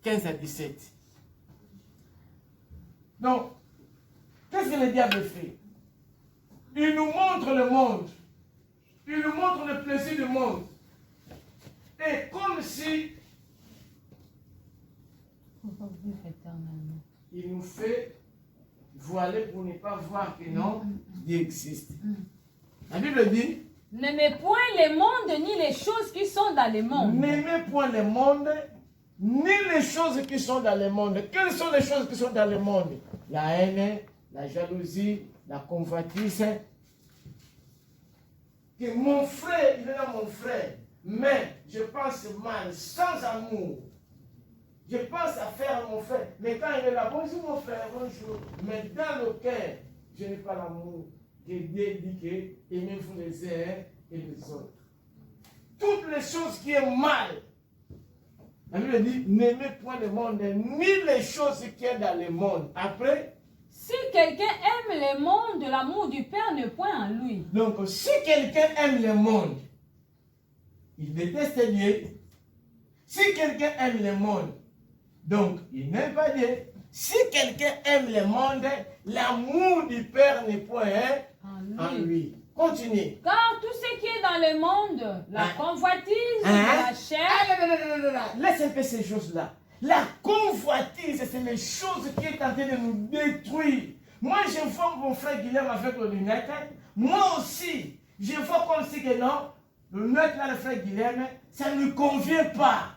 15 à 17. Donc, qu'est-ce que le diable fait? Il nous montre le monde. Il nous montre le plaisir du monde. est comme si Pour pas vivre éternellement. il nous fait voiler pour ne pas voir que non, Dieu existe. La Bible dit, N'aimez point les mondes ni les choses qui sont dans les mondes. n'aimez point le monde, ni les choses qui sont dans le monde. Quelles sont les choses qui sont dans le monde? La haine, la jalousie, la convoitise. Que mon frère, il est là mon frère, mais je pense mal, sans amour. Je pense à faire mon frère, mais quand il est là, bonjour mon frère, bonjour. Mais dans le cœur, je n'ai pas l'amour. Que Dieu dit que aimez-vous les uns et les autres. Toutes les choses qui sont mal. La Bible dit, n'aimez point le monde, ni les choses qui sont dans le monde. Après, Si quelqu'un aime le monde, l'amour du Père n'est point en lui. donc si quelqu'un aime le monde, il déteste Dieu. Si quelqu'un aime le monde, donc il n'aime pas Dieu. Si quelqu'un aime le monde, l'amour du Père n'est point en lui. Continuez. Car tout ce qui est dans le monde, la convoitise de la chair, Laisse un peu ces choses-là. La convoitise, c'est les choses qui est en train de nous détruire. Moi, je vois mon frère Guillaume avec le lunette. Moi aussi, je vois comme si que non, le lunette là, le frère Guillaume, ça ne lui convient pas.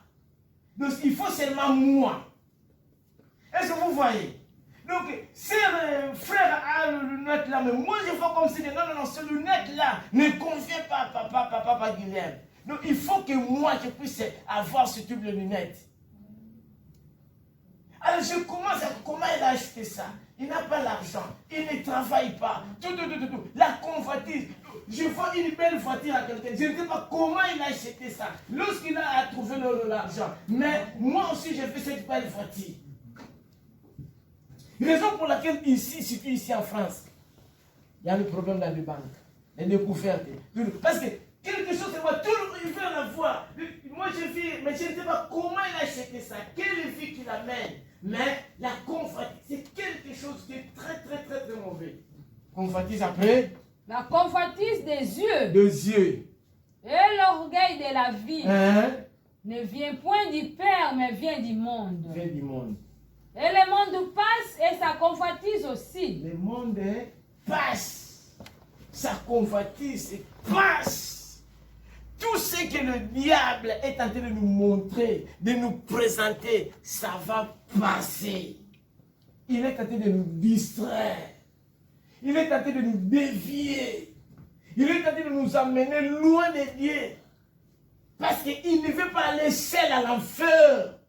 Donc, il faut seulement moi. Est-ce que vous voyez? Donc, ce frère a le lunette là, mais moi, je vois comme si que non, ce lunette là ne convient pas à papa Guillaume. Donc, il faut que moi, je puisse avoir ce type de lunettes. Alors je commence à comment il a acheté ça. Il n'a pas l'argent, il ne travaille pas. Tout. La convoitise. Je vois une belle voiture à quelqu'un. Je ne sais pas comment il a acheté ça. Lorsqu'il a trouvé l'argent. Mais moi aussi, j'ai fait cette belle voiture. Raison pour laquelle ici, surtout ici en France, il y a le problème dans les banques. Les découvertes. Parce que quelque chose, c'est moi, tout le monde, il veut en avoir. Moi, j'ai vu, mais je ne sais pas comment il a acheté ça. Quelle vie qu'il amène. Mais la convoitise, c'est quelque chose qui est très mauvais. Convoitise après. la convoitise des yeux Des yeux. et l'orgueil de la vie Hein? ne vient point du Père, mais vient du monde. Vient du monde. Et le monde passe et sa convoitise aussi. Le monde passe. Sa convoitise passe. Tout ce que le diable est en train de nous montrer, de nous présenter, ça va passer. Il est en train de nous distraire. Il est en train de nous dévier. Il est en train de nous amener loin de Dieu. Parce qu'il ne veut pas aller seul à l'enfer.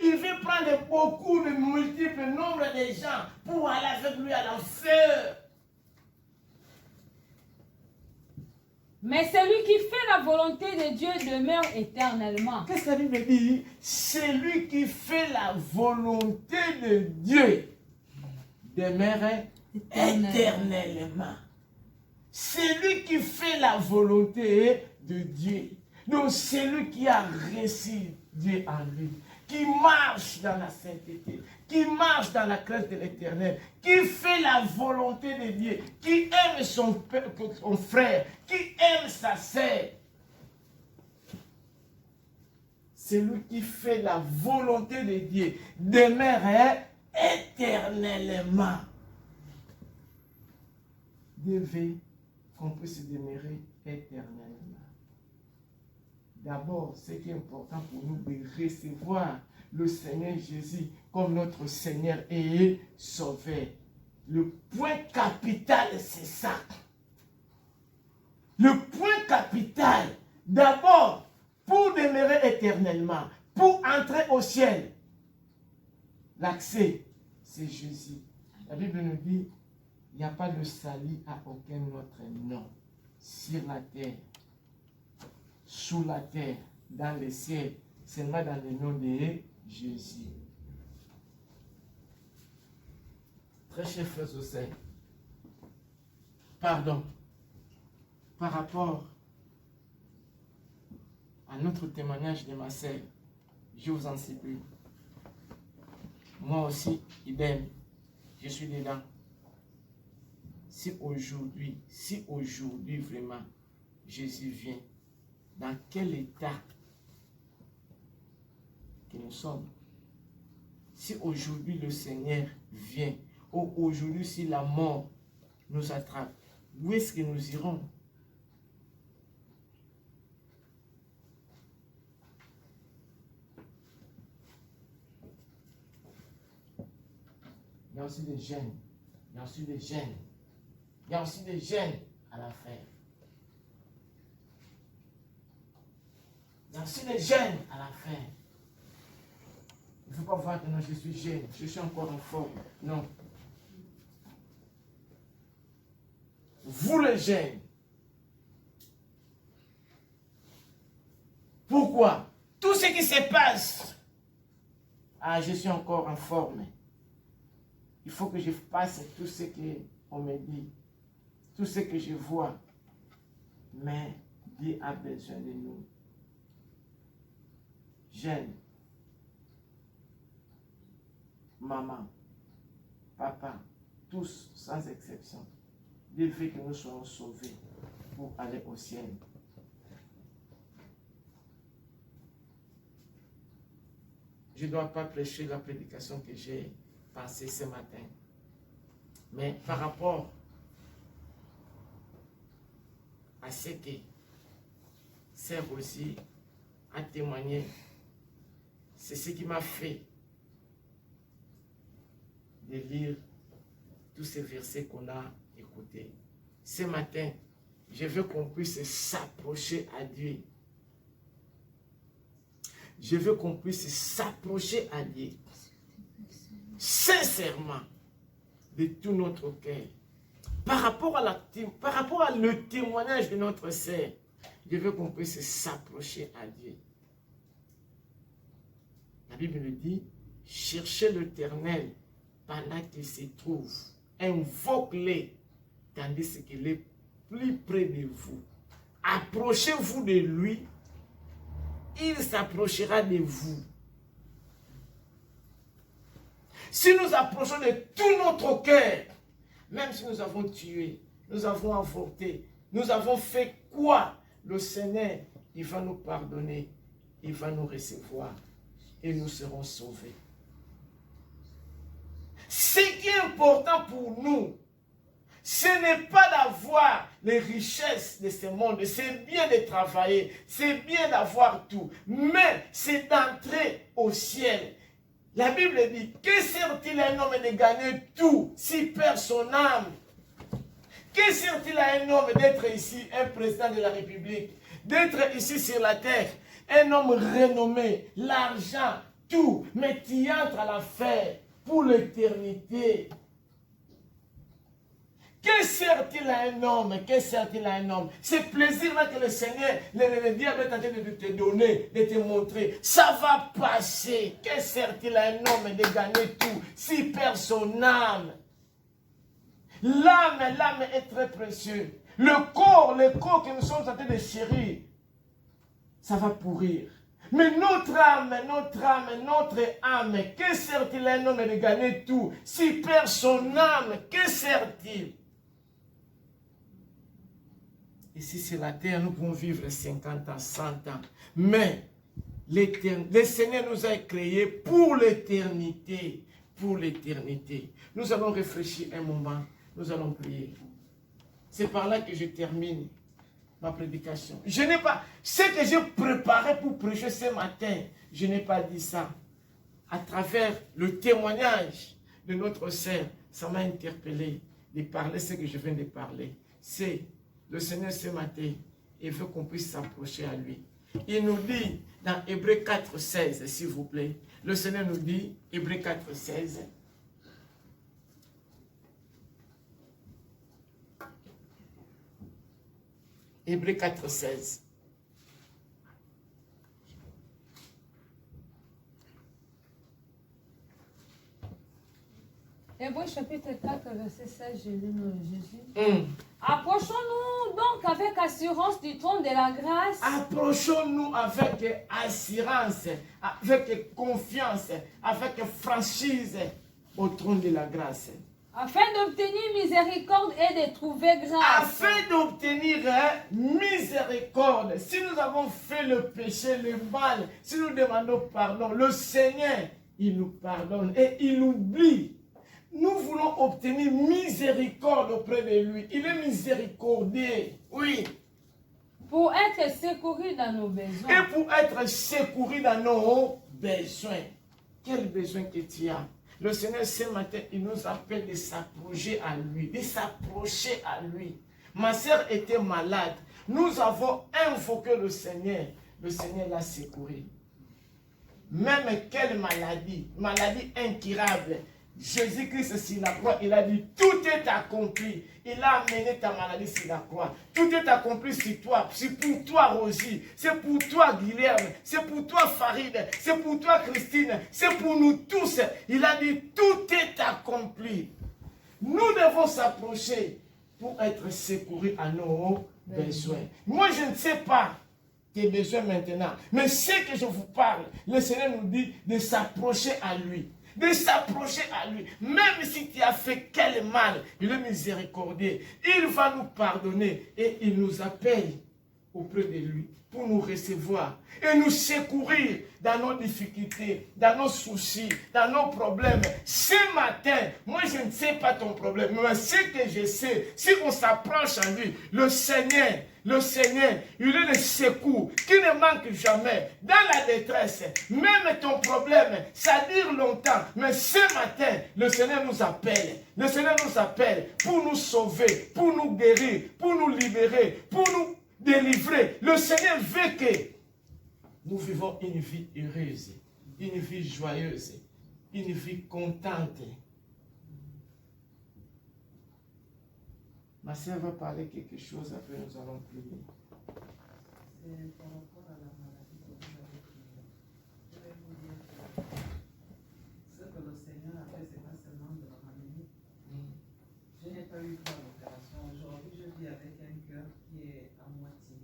Il veut prendre beaucoup de multiples nombres de gens pour aller avec lui à l'enfer. Mais celui qui fait la volonté de Dieu demeure éternellement. Qu'est-ce que la Bible dit? Celui qui fait la volonté de Dieu demeure éternellement. Celui qui fait la volonté de Dieu. Donc celui qui a reçu Dieu en lui. Qui marche dans la sainteté, qui marche dans la crainte de l'Éternel, qui fait la volonté de Dieu, qui aime son frère, qui aime sa sœur. Celui qui fait la volonté de Dieu demeure éternellement. Dieu veut qu'on puisse demeurer éternellement. D'abord, ce qui est important pour nous de recevoir le Seigneur Jésus comme notre Seigneur et Sauveur. Le point capital, c'est ça. Le point capital, d'abord, pour demeurer éternellement, pour entrer au ciel, l'accès, c'est Jésus. La Bible nous dit, il n'y a pas de salut à aucun autre nom sur la terre, sous la terre, dans le ciel, seulement dans le nom de Jésus. Très chers frères au Seigneur, pardon, par rapport à notre témoignage de ma sœur, je vous en supplie. Moi aussi, idem, je suis dedans. Si aujourd'hui vraiment, Jésus vient, dans quel état que nous sommes. Si aujourd'hui le Seigneur vient, ou aujourd'hui si la mort nous attrape, où est-ce que nous irons? Il y a aussi des gènes. Il y a aussi des gènes. Il y a aussi des gènes à la fin. Il y a aussi des gènes à la fin. Il ne faut pas voir que non, je suis jeune, je suis encore en forme. Non. Vous les jeunes. Pourquoi? Tout ce qui se passe. Ah, je suis encore en forme. Il faut que je fasse tout ce qu'on me dit. Tout ce que je vois. Mais Dieu a besoin de nous. Jeunes. Maman, papa, tous sans exception, Dieu veut que nous soyons sauvés pour aller au ciel. Je ne dois pas prêcher la prédication que j'ai passée ce matin. Mais par rapport à ce que Sœur aussi a témoigné, c'est ce qui m'a fait de lire tous ces versets qu'on a écoutés. Ce matin, je veux qu'on puisse s'approcher à Dieu. Je veux qu'on puisse s'approcher à Dieu sincèrement de tout notre cœur. Par rapport à le témoignage de notre sœur, je veux qu'on puisse s'approcher à Dieu. La Bible nous dit, cherchez l'Éternel pendant qu'il se trouve, invoque-le, tandis qu'il est plus près de vous. Approchez-vous de lui, il s'approchera de vous. Si nous approchons de tout notre cœur, même si nous avons tué, nous avons avorté, nous avons fait quoi, le Seigneur, il va nous pardonner, il va nous recevoir et nous serons sauvés. Ce qui est important pour nous, ce n'est pas d'avoir les richesses de ce monde, c'est bien de travailler, c'est bien d'avoir tout, mais c'est d'entrer au ciel. La Bible dit, que sert-il à un homme de gagner tout s'il perd son âme? Que sert-il à un homme d'être ici, un président de la République, d'être ici sur la terre, un homme renommé, l'argent, tout, mais tu entres à l'affaire pour l'éternité. Que sert-il à un homme? Que sert-il à un homme? Ce plaisir-là que le Seigneur, le diable est en train de te donner, de te montrer, ça va passer. Que sert-il à un homme de gagner tout s'il perd son âme? L'âme est très précieuse. Le corps que nous sommes en train de chérir, ça va pourrir. Mais notre âme, que sert-il à un homme de gagner tout s'il perd son âme? Que sert-il? Ici sur la terre, nous pouvons vivre 50 ans, 100 ans. Mais le Seigneur nous a créés pour l'éternité. Pour l'éternité. Nous allons réfléchir un moment. Nous allons prier. C'est par là que je termine ma prédication. Je n'ai pas... Ce que j'ai préparé pour prêcher ce matin, je n'ai pas dit ça. À travers le témoignage de notre sœur, ça m'a interpellé de parler ce que je viens de parler. C'est le Seigneur ce matin, il veut qu'on puisse s'approcher à lui. Il nous dit dans Hébreux 4, 16, s'il vous plaît. Le Seigneur nous dit, Hébreux 4, 16. Hébreux 4, 16. Hébreux chapitre 4, verset 16, je lis le Jésus. Approchons-nous donc avec assurance du trône de la grâce. Approchons-nous avec assurance, avec confiance, avec franchise au trône de la grâce. Afin d'obtenir miséricorde et de trouver grâce. Afin d'obtenir miséricorde. Si nous avons fait le péché, le mal, si nous demandons pardon, le Seigneur, il nous pardonne et il oublie. Nous voulons obtenir miséricorde auprès de lui. Il est miséricordieux. Oui. Pour être secouru dans nos besoins. Et pour être secouru dans nos besoins. Quel besoin que tu as? Le Seigneur, ce matin, il nous appelle de s'approcher à lui. De s'approcher à lui. Ma sœur était malade. Nous avons invoqué le Seigneur. Le Seigneur l'a secouru. Même quelle maladie? Maladie incurable. Jésus-Christ sur la croix, il a dit, tout est accompli. Il a amené ta maladie sur la croix. Tout est accompli sur toi. C'est pour toi, Rosie. C'est pour toi, Guilherme. C'est pour toi, Farid. C'est pour toi, Christine. C'est pour nous tous. Il a dit, tout est accompli. Nous devons s'approcher pour être secourus à nos besoins. Moi, je ne sais pas tes besoins maintenant. Mais ce que je vous parle, le Seigneur nous dit de s'approcher à lui. De s'approcher à lui. Même si tu as fait quel mal, il est miséricordieux. Il va nous pardonner et il nous appelle auprès de lui pour nous recevoir et nous secourir dans nos difficultés, dans nos soucis, dans nos problèmes. Ce matin, moi je ne sais pas ton problème, mais ce que je sais, si on s'approche à lui, le Seigneur, il est le secours qui ne manque jamais. Dans la détresse, même ton problème, ça dure longtemps. Mais ce matin, le Seigneur nous appelle. Le Seigneur nous appelle pour nous sauver, pour nous guérir, pour nous libérer, pour nous délivrer. Le Seigneur veut que nous vivons une vie heureuse, une vie joyeuse, une vie contente. Ma sœur va parler quelque chose, après nous allons prier. C'est par rapport à la maladie que vous avez prié. Je vais vous dire que ce que le Seigneur a fait, ce n'est pas seulement de la maladie. Je n'ai pas eu droit à l'opération. Aujourd'hui, je vis avec un cœur qui est à moitié.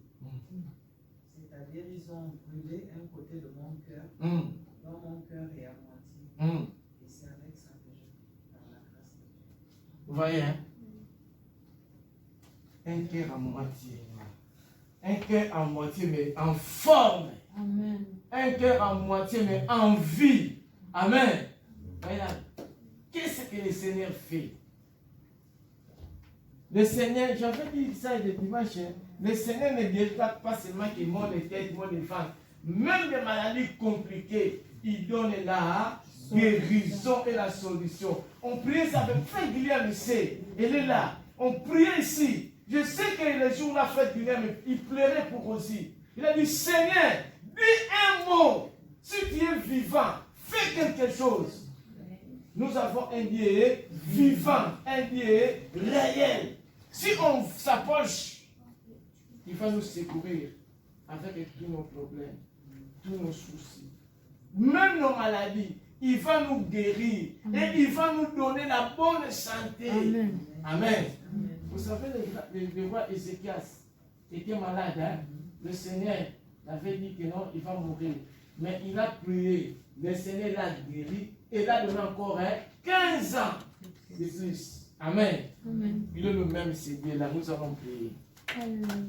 C'est-à-dire, ils ont brûlé un côté de mon cœur, donc mon cœur est à moitié. Et c'est avec ça que je vis, par la grâce de Dieu. Vous voyez, hein? Un cœur à moitié. Un cœur à moitié, mais en forme. Amen. Un cœur à moitié, mais en vie. Amen. Regarde. Qu'est-ce que le Seigneur fait? Le Seigneur, j'avais dit ça le dimanche, le Seigneur ne guérit pas seulement qu'il monte les têtes, monte les ventres. Même des maladies compliquées, il donne la guérison et la solution. On priait ça avec Frère Guilherme ici. Elle est là. On priait ici. Je sais que le jour où la fête Guilherme, il pleurait pour aussi. Il a dit, Seigneur, dis un mot. Si tu es vivant, fais quelque chose. Nous avons un Dieu vivant, un Dieu réel. Si on s'approche, il va nous secourir avec tous nos problèmes, tous nos soucis, même nos maladies. Il va nous guérir. Amen. Et il va nous donner la bonne santé. Amen. Amen. Amen. Vous savez, le roi Ézéchias était malade. Hein? Le Seigneur avait dit que non, il va mourir. Mais il a prié. Le Seigneur l'a guéri. Et l'a donné encore 15 ans de plus. Amen. Amen. Il est le même Seigneur. Là, nous allons prier. Amen.